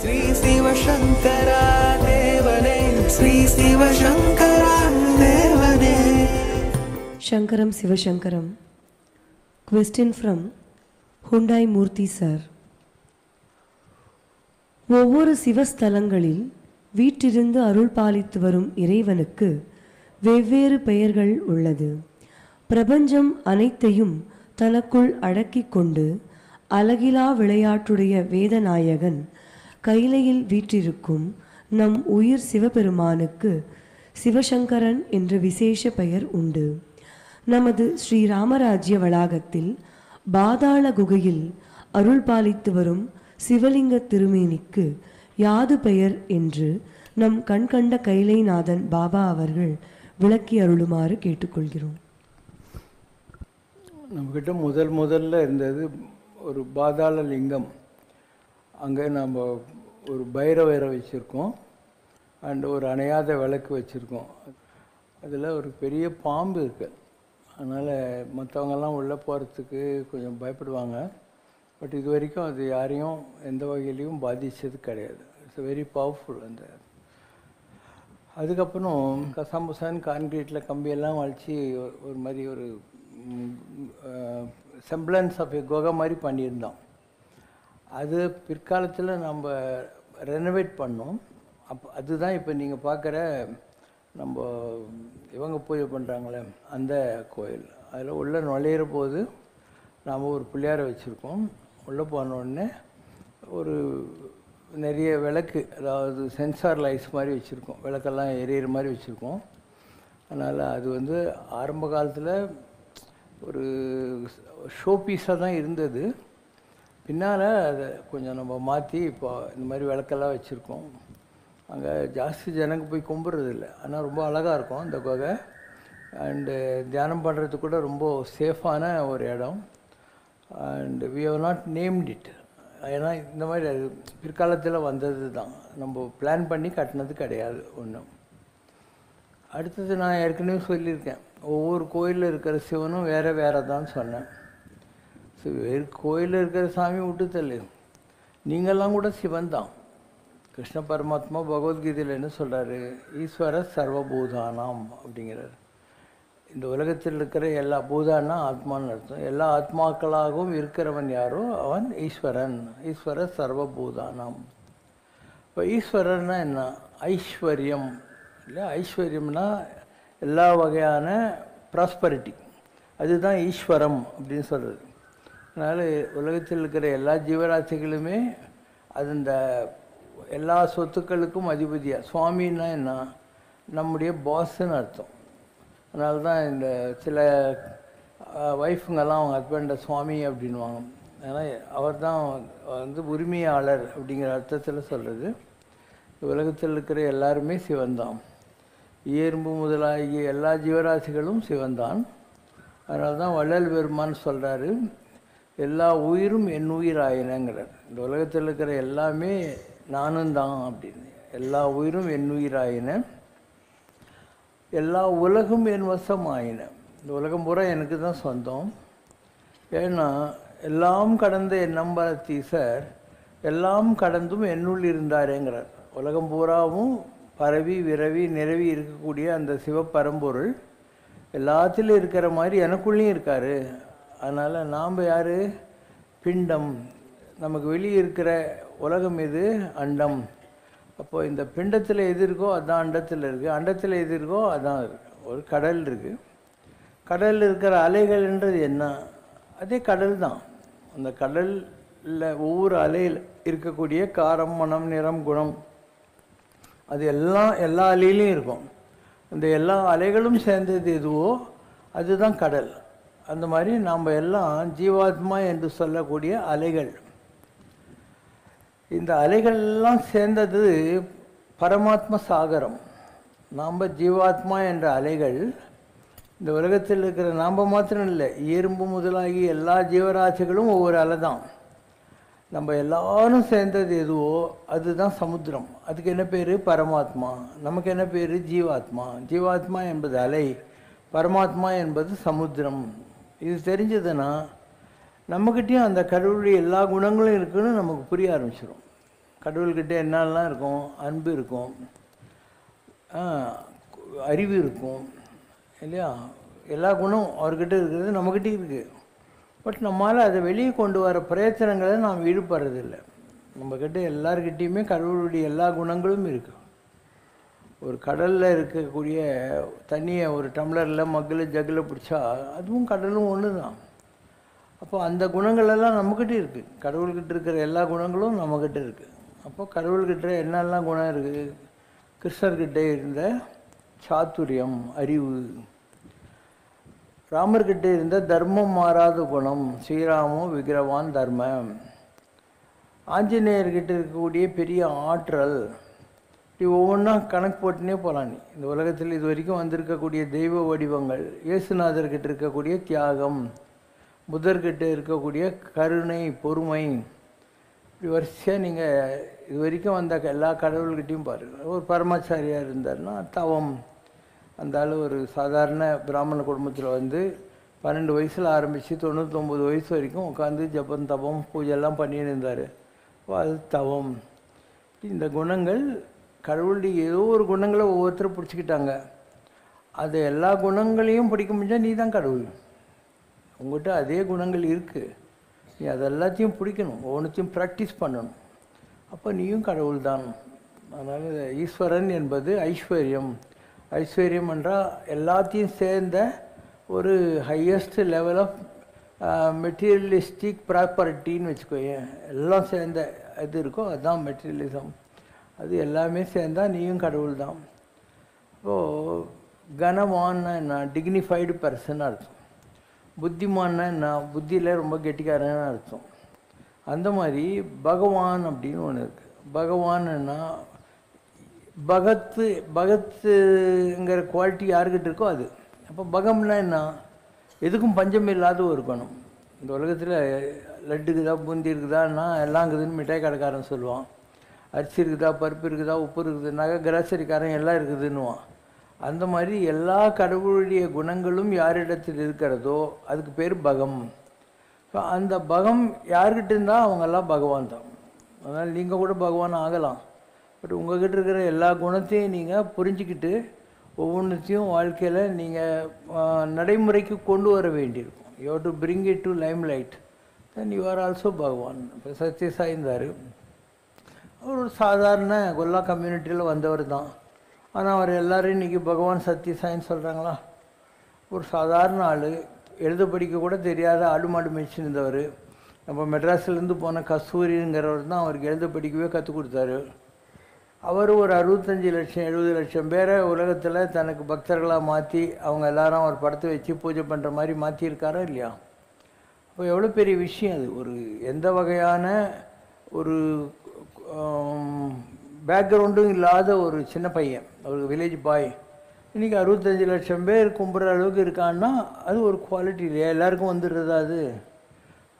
ஸ்ரீ சிவசங்கரா தேவனே, ஸ்ரீ சிவசங்கரா தேவனே. Shankaram Sivashankaram. Question from Hundai Murthy sir. ஒவ்வொரு சிவஸ்தலங்களில் வீற்றிருந்து அருள் பாலித்து வரும் இறைவனுக்கு வெவ்வேறு பெயர்கள் உள்ளது. பிரபஞ்சம் அனைத்தையும் தனக்குள் அடக்கிக் கொண்டு அழகிலா விளையாட்டுடைய வேதநாயகன் கைலையில் வீற்றிருக்கும் நம் உயிர் சிவபெருமானுக்கு சிவசங்கரன் என்ற விசேஷ பெயர் உண்டு. நமது ஸ்ரீராமராஜ்ய வளாகத்தில் பாதாள குகையில் அருள் பாலித்து வரும் சிவலிங்க திருமேனிக்கு யாது பெயர் என்று நம் கண்கண்ட கைலைநாதன் பாபா அவர்கள் விளக்கி அருளுமாறு கேட்டுக்கொள்கிறோம். நம்மக்கிட்ட முதல்ல இருந்தது ஒரு பாதாள லிங்கம். அங்கே நம்ம ஒரு பைரவரை வச்சுருக்கோம் அண்ட் ஒரு அணையாத விளக்கு வச்சுருக்கோம். அதில் ஒரு பெரிய பாம்பு இருக்குது. அதனால் மற்றவங்கெல்லாம் உள்ளே போகிறதுக்கு கொஞ்சம் பயப்படுவாங்க. பட் இது வரைக்கும் அது யாரையும் எந்த வகையிலையும் பாதித்தது கிடையாது. It's very powerful. அந்த அதுக்கப்புறம் கசாம்புசான் கான்கிரீட்டில் கம்பியெல்லாம் வளைச்சி ஒரு மாதிரி ஒரு செம்பிளன்ஸ் ஆஃப் எ குகை மாதிரி பண்ணியிருந்தோம். அது பிற்காலத்தில் நம்ம ரெனோவேட் பண்ணோம். அதுதான் இப்போ நீங்கள் பார்க்குற நம்ம இவங்க பூஜை பண்ணுறாங்களே அந்த கோயில். அதில் உள்ளே நுழையிற போது நாம் ஒரு பிள்ளையாரை வச்சுருக்கோம். உள்ளே போனோடனே ஒரு நிறைய விளக்கு, அதாவது சென்சார் லைட்ஸ் மாதிரி வச்சுருக்கோம். விளக்கெல்லாம் எரியிற மாதிரி வச்சுருக்கோம். அதனால் அது ஆரம்ப காலத்தில் ஒரு ஷோ பீஸாக தான் இருந்தது. பின்னால் அதை கொஞ்சம் நம்ம மாற்றி இப்போ இந்த மாதிரி விளக்கெல்லாம் வச்சுருக்கோம். அங்கே ஜாஸ்தி ஜனங்க போய் கும்பிட்றதில்ல. ஆனால் ரொம்ப அழகாக இருக்கும் அந்த குகை. அண்டு தியானம் பண்ணுறதுக்கு கூட ரொம்ப சேஃபான ஒரு இடம். And we have not named it. ஏன்னா இந்த மாதிரி அது பிற்காலத்தில் வந்தது தான், நம்ம பிளான் பண்ணி கட்டினது கிடையாது ஒன்றும். அடுத்தது நான் ஏற்கனவே சொல்லியிருக்கேன், ஒவ்வொரு கோயிலில் இருக்கிற சிவனும் வேறு தான் சொன்னேன். ஸோ வேறு கோயிலில் இருக்கிற சாமி விட்டு தள்ளு, நீங்கள்லாம் கூட சிவன் தான். கிருஷ்ண பரமாத்மா பகவத்கீதையில் என்ன சொல்கிறாரு? ஈஸ்வர சர்வபூதானாம் அப்படிங்கிறார். இந்த உலகத்தில் இருக்கிற எல்லா பூதான்னா ஆத்மான்னு அர்த்தம். எல்லா ஆத்மாக்களாகவும் இருக்கிறவன் யாரோ அவன் ஈஸ்வரன். ஈஸ்வர சர்வபூதானாம். இப்போ ஈஸ்வரன்னா என்ன? ஐஸ்வர்யம் இல்லை? ஐஸ்வர்யம்னா எல்லா வகையான ப்ராஸ்பரிட்டி, அதுதான் ஈஸ்வரம் அப்படின்னு சொல்கிறது. அதனால் உலகத்தில் இருக்கிற எல்லா ஜீவராசிகளுமே அது இந்த எல்லா சொத்துக்களுக்கும் அதிபதியாக. சுவாமின்னா என்ன? நம்முடைய பாஸ்ன்னு அர்த்தம். அதனால தான் இந்த சில ஒய்ஃபுங்கெல்லாம் அவங்க ஹஸ்பண்டை சுவாமி அப்படின்வாங்க. ஏன்னா அவர் தான் உரிமையாளர் அப்படிங்கிற அர்த்தத்தில் சொல்கிறது. உலகத்தில் இருக்கிற எல்லாருமே சிவன்தான். எறும்பு முதலாகிய எல்லா ஜீவராசிகளும் சிவன்தான். அதனால தான் வள்ளல் பெருமான் சொல்கிறாரு, எல்லா உயிரும் என் உயிர் ஆயினங்கிறார். இந்த உலகத்தில் இருக்கிற எல்லாமே நானும் தான் அப்படின்னு. எல்லா உயிரும் என் உயிர் ஆயின, எல்லா உலகம் என் வசம் ஆயின. இந்த உலகம் பூரா எனக்கு தான் சொந்தம். ஏன்னா எல்லாம் கடந்த என் நம்பத்தீசர் எல்லாம் கடந்தும் என்னுள் இருந்தாரேங்கிறார். உலகம் பூராவும் பரவி விரவி நிரவி இருக்கக்கூடிய அந்த சிவப்பரம்பொருள் எல்லாத்திலும் இருக்கிற மாதிரி எனக்குள்ளேயும் இருக்கார். அதனால் நாம் யார்? பிண்டம். நமக்கு வெளியே இருக்கிற உலகம் எது? அண்டம். அப்போது இந்த பிண்டத்தில் எது இருக்கோ அதுதான் அண்டத்தில் இருக்குது, அண்டத்தில் எது இருக்கோ அதுதான் இருக்குது. ஒரு கடல் இருக்குது. கடலில் இருக்கிற அலைகள்ன்றது என்ன? அதே கடல் தான். அந்த கடலில் ஒவ்வொரு அலையில் இருக்கக்கூடிய காரம், மனம், நிறம், குணம் அது எல்லாம் எல்லா அலையிலையும் இருக்கும். அந்த எல்லா அலைகளும் சேர்ந்தது எதுவோ அதுதான் கடல். அந்த மாதிரி நாம் எல்லாம் ஜீவாத்மா என்று சொல்லக்கூடிய அலைகள். இந்த அலைகள்லாம் சேர்ந்தது பரமாத்ம சாகரம். நாம் ஜீவாத்மா என்ற அலைகள். இந்த உலகத்தில் இருக்கிற நாம் மாத்திரம் இல்லை, எறும்பு முதலாகி எல்லா ஜீவராசிகளும் ஒவ்வொரு அலை தான். நம்ம எல்லாரும் சேர்ந்தது எதுவோ அதுதான் சமுத்திரம். அதுக்கு என்ன பேர்? பரமாத்மா. நமக்கு என்ன பேர்? ஜீவாத்மா. ஜீவாத்மா என்பது அலை, பரமாத்மா என்பது சமுத்திரம். இது தெரிஞ்சதுன்னா நம்மக்கிட்டேயும் அந்த கடவுளுடைய எல்லா குணங்களும் இருக்குன்னு நமக்கு புரிய ஆரம்பிச்சிடும். கடவுள்கிட்ட என்னெல்லாம் இருக்கும்? அன்பு இருக்கும், அறிவு இருக்கும் இல்லையா? எல்லா குணம் அவர்கிட்ட இருக்கிறது நம்மக்கிட்டே இருக்குது. பட் நம்மளால் அதை வெளியே கொண்டு வர பிரயத்தனங்களை நாம் ஈடுபடுறதில்லை. நம்மக்கிட்ட எல்லார்கிட்டேயுமே கடவுளுடைய எல்லா குணங்களும் இருக்குது. ஒரு கடலில் இருக்கக்கூடிய தண்ணியை ஒரு டம்ளரில் மக்கில் ஜக்கில் பிடிச்சா அதுவும் கடலும் ஒன்று தான். அப்போ அந்த குணங்களெல்லாம் நம்மக்கிட்ட இருக்குது. கடவுள்கிட்ட இருக்கிற எல்லா குணங்களும் நம்மக்கிட்ட இருக்குது. அப்போ கடவுள்கிட்ட என்னெல்லாம் குணம் இருக்குது? கிருஷ்ணர்கிட்ட இருந்த சாத்துரியம், அறிவு. ராமர்கிட்ட இருந்த தர்மம் மாறாத குணம், ஸ்ரீராமோ விக்கிரவான் தர்மம். ஆஞ்சநேயர்கிட்ட இருக்கக்கூடிய பெரிய ஆற்றல். இப்படி ஒவ்வொன்றா கணக்கு போட்டுனே போகலாம். இந்த உலகத்தில் இது வரைக்கும் வந்திருக்கக்கூடிய தெய்வ வடிவங்கள், இயேசுநாதர்கிட்ட இருக்கக்கூடிய தியாகம், புத்தர்கிட்ட இருக்கக்கூடிய கருணை, பொறுமை, இப்படி வரிசையாக நீங்கள் இது வரைக்கும் வந்த எல்லா கடவுள்கிட்டையும் பாருங்கள். ஒரு பரமாச்சாரியார் இருந்தார்னா தவம். அந்த ஆள் ஒரு சாதாரண பிராமண குடும்பத்தில் வந்து 12 வயசில் ஆரம்பித்து 99 வயசு வரைக்கும் உட்காந்து ஜபம் தபம் பூஜையெல்லாம் பண்ணின்னு இருந்தார். அது தவம். இந்த குணங்கள் கடவுளுடைய ஏதோ ஒரு குணங்களை ஒவ்வொருத்தரும் பிடிச்சிக்கிட்டாங்க. அது எல்லா குணங்களையும் பிடிக்க முடிஞ்சால் நீ தான் கடவுள். உங்கள்கிட்ட அதே குணங்கள் இருக்குது, நீ அதெல்லாத்தையும் பிடிக்கணும், ஒவ்வொன்றைத்தையும் ப்ராக்டிஸ் பண்ணணும். அப்போ நீயும் கடவுள் தான். அதனால் ஈஸ்வரன் என்பது ஐஸ்வர்யம். ஐஸ்வர்யம் என்றால் எல்லாத்தையும் சேர்ந்த ஒரு ஹையஸ்ட் லெவல் ஆஃப் மெட்டீரியலிஸ்டிக் ப்ராப்பர்ட்டின்னு வச்சுக்கோங்க. எல்லாம் சேர்ந்த இது இருக்கோ அதுதான் மெட்டீரியலிசம். அது எல்லாமே சேர்ந்தால் நீயும் கடவுள் தான். இப்போது கனவான்னா என்ன? டிக்னிஃபைடு பர்சன் அர்த்தம். புத்திமான்னா என்ன? புத்தியில் ரொம்ப கெட்டிக்காரன்னு அர்த்தம். அந்த மாதிரி பகவான் அப்படின்னு ஒன்று இருக்குது. பகவான்னா பகத்துங்கிற குவாலிட்டி யாருக்கிட்ட இருக்கோ அது. அப்போ பகம்னா என்ன? எதுக்கும் பஞ்சம் இல்லாத ஒரு குணம். இந்த உலகத்தில் லட்டு இருக்குதா, பூந்தி இருக்குதான்னா எல்லாம் இருக்குதுன்னு மிட்டாய் கடைக்காரன் சொல்லுவான். அரிசி இருக்குதா, பருப்பு இருக்குதா, உப்பு இருக்குதுனாக்கா கிராசரிக்காரன் எல்லாம் இருக்குதுன்னுவான். அந்த மாதிரி எல்லா கடவுளுடைய குணங்களும் யாரிடத்தில் இருக்கிறதோ அதுக்கு பேர் பகம். அந்த பகம் யார்கிட்ட இருந்தால் அவங்கெல்லாம் பகவான் தான். அதனால் நீங்கள் கூட பகவான் ஆகலாம். பட் உங்கள்கிட்ட இருக்கிற எல்லா குணத்தையும் நீங்கள் புரிஞ்சுக்கிட்டு ஒவ்வொன்றத்தையும் வாழ்க்கையில் நீங்கள் நடைமுறைக்கு கொண்டு வர வேண்டியிருக்கும். You have to bring it to limelight, then you are also பகவான். இப்போ சத்யசாய் இருந்தார். அவர் ஒரு சாதாரண கொல்லா கம்யூனிட்டியில் வந்தவர் தான். ஆனால் அவர் எல்லோரும் இன்றைக்கி பகவான் சத்யசாயின்னு சொல்கிறாங்களா? ஒரு சாதாரண ஆள், எழுத படிக்க கூட தெரியாத ஆடு மாடு மேய்ச்சிருந்தவர். நம்ம மெட்ராஸ்லேருந்து போன கஸ்தூரிங்கிறவர் தான் அவருக்கு எழுத படிக்கவே கற்றுக் கொடுத்தாரு. அவர் ஒரு 65 லட்சம் 70 லட்சம் பேரை உலகத்தில் தனக்கு பக்தர்களாக மாற்றி அவங்க எல்லாரும் அவர் படத்தை வச்சு பூஜை பண்ணுற மாதிரி மாற்றியிருக்காரா இல்லையா? அப்போ எவ்வளோ பெரிய விஷயம் அது. ஒரு எந்த வகையான ஒரு பேக்ரவுண்டும் இல்லாத ஒரு சின்ன பையன், ஒரு வில்லேஜ் பாய், இன்றைக்கி 65 லட்சம் பேர் கும்பிட்ற அளவுக்கு இருக்கான்னா அது ஒரு குவாலிட்டி இல்லையா? எல்லாருக்கும் வந்துடுறதா அது?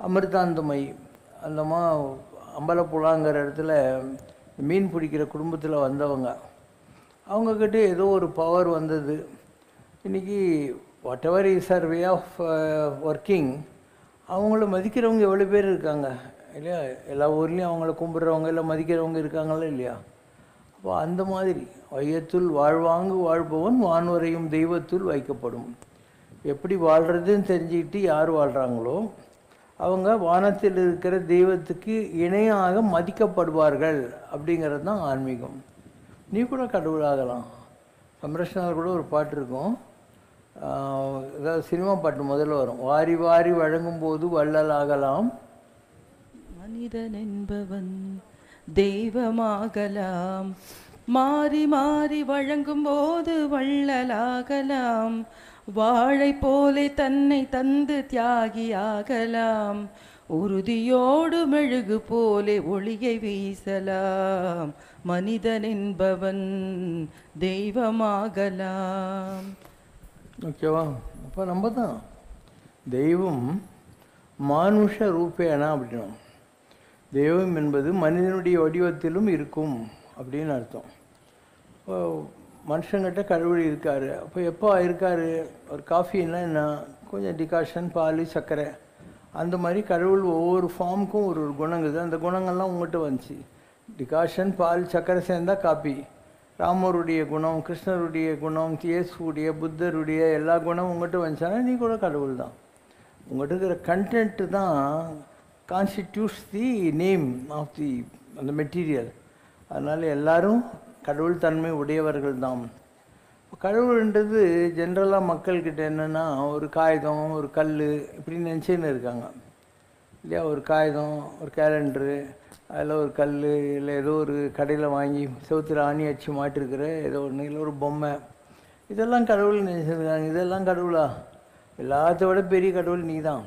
அமிர்தாந்தமை அந்தமா அம்பலப்புழாங்கிற இடத்துல மீன் பிடிக்கிற குடும்பத்தில் வந்தவங்க, அவங்கக்கிட்ட ஏதோ ஒரு பவர் வந்தது. இன்றைக்கி whatever is our way of working, அவங்கள மதிக்கிறவங்க எவ்வளோ பேர் இருக்காங்க இல்லையா? எல்லா ஊர்லேயும் அவங்கள கும்பிட்றவங்க இல்லை மதிக்கிறவங்க இருக்காங்களா இல்லையா? அப்போ அந்த மாதிரி வையத்துள் வாழ்வாங்கு வாழ்பவன் வான்வரையும் தெய்வத்துள் வைக்கப்படும். எப்படி வாழ்கிறதுன்னு தெரிஞ்சுக்கிட்டு யார் வாழ்கிறாங்களோ அவங்க வானத்தில் இருக்கிற தெய்வத்துக்கு இணையாக மதிக்கப்படுவார்கள். அப்படிங்கிறது தான் ஆன்மீகம். நீ கூட கடவுளாகலாம். சம்ரஷ்ணாவில் கூட ஒரு பாட்டு இருக்கும், ஏதாவது சினிமா பாட்டு முதல்ல வரும், வாரி வாரி வழங்கும் போது வள்ளலாகலாம், மனிதன் என்பவன் தெய்வமாகலாம், மாறி மாறி வழங்கும் போது வள்ளலாகலாம், வாழை போலே தன்னை தந்து தியாகியாகலாம், உறுதியோடு மெழுகு போலே ஒளியை வீசலாம், மனிதன் என்பவன் தெய்வமாகலாம். ஓகேவா? அப்போ நம்ம தான் தெய்வம் மானுஷ ரூபேனா அப்படின்னா, தெய்வம் என்பது மனிதனுடைய வடிவத்திலும் இருக்கும் அப்படின்னு அர்த்தம். இப்போ மனுஷங்கிட்ட கடவுள் இருக்கார். அப்போ எப்போ இருக்கார்? ஒரு காஃபின்னா என்ன, கொஞ்சம் டிகாஷன், பால், சர்க்கரை, அந்த மாதிரி கடவுள் ஒவ்வொரு ஃபார்முக்கும் ஒரு ஒரு குணங்குது. அந்த குணங்கள்லாம் உங்கள்கிட்ட வந்துச்சு. டிகாஷன் பால் சக்கரை சேர்ந்தா காப்பி. ராமருடைய குணம், கிருஷ்ணருடைய குணம், இயேசுடைய, புத்தருடைய எல்லா குணம் உங்கள்கிட்ட வந்துச்சானா நீ கூட கடவுள் தான். உங்கள்கிட்ட இருக்கிற கண்டென்ட்டு தான் constitutes the name of the அந்த மெட்டீரியல். அதனால் எல்லாரும் கடவுள் தன்மை உடையவர்கள் தான். கடவுள்ன்றது ஜென்ரலாக மக்கள்கிட்ட என்னென்னா ஒரு காகிதம், ஒரு கல் இப்படி நினச்சின்னு இருக்காங்க இல்லையா. ஒரு காகிதம், ஒரு கேலண்டரு, அதில் ஒரு கல், இல்லை ஏதோ ஒரு கடையில் வாங்கி செவுத்துல ஆணி அடிச்சு மாட்டிருக்கிற ஏதோ ஒன்று, இல்லை ஒரு பொம்மை, இதெல்லாம் கடவுள் நினச்சிருக்காங்க. இதெல்லாம் கடவுளா? எல்லாத்த விட பெரிய கடவுள் நீ தான்.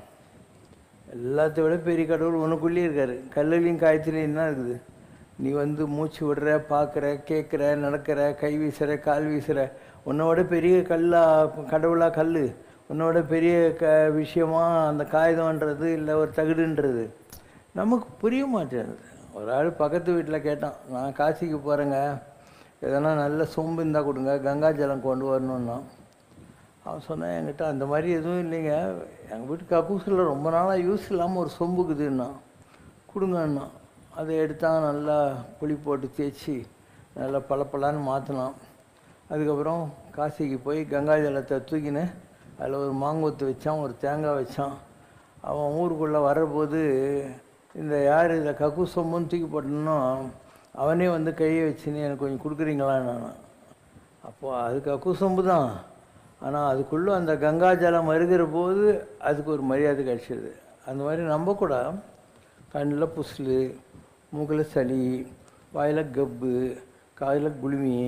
எல்லாத்த விட பெரிய கடவுள் உனக்குள்ளேயே இருக்கார். கல்லுலையும் காயத்துலையும் என்ன இருக்குது? நீ வந்து மூச்சு விடுற, பார்க்குற, கேட்குற, நடக்கிற, கை வீசுகிற, கால் வீசுகிற. உன்னோட பெரிய கடவுளா கல்? உன்னோட பெரிய விஷயமா அந்த காகிதம்ன்றது, இல்லை ஒரு தகுடுன்றது? நமக்கு புரிய மாட்டேங்குது. ஒரு ஆள் பக்கத்து வீட்டில் கேட்டான், நான் காசிக்கு போகிறேங்க, எதனா நல்ல சொம்பு இருந்தால் கொடுங்க, கங்கா ஜலம் கொண்டு வரணுன்னா. அவன் சொன்னான், என்கிட்ட அந்த மாதிரி எதுவும் இல்லைங்க, எங்கள் வீட்டு கக்கூசில் ரொம்ப நாளாக யூஸ் இல்லாமல் ஒரு சொம்புக்குதுன்னா கொடுங்கண்ணா. அதை எடுத்தான், நல்லா புளி போட்டு தேய்ச்சி நல்லா பளபளன்னு மாற்றினான். அதுக்கப்புறம் காசிக்கு போய் கங்கா ஜலத்தை தூக்கின்னு அதில் ஒரு மாங்கொத்து வச்சான், ஒரு தேங்காய் வச்சான். அவன் ஊருக்குள்ளே வரபோது இந்த யார் இதை கக்கு சொம்புன்னு தூக்கி போட்டனோ அவனே வந்து கையை வச்சுன்னு எனக்கு கொஞ்சம் கொடுக்குறீங்களான்னு நான். அப்போது அது கக்கு சொம்பு தான், ஆனால் அதுக்குள்ளே அந்த கங்கா ஜலம் வருகிற போது அதுக்கு ஒரு மரியாதை கிடச்சிது. அந்த மாதிரி நம்ம கூட கண்ணில் புஸ்லு, மூக்கில் சளி, வாயில் கப்பு, காதில் குளுமி,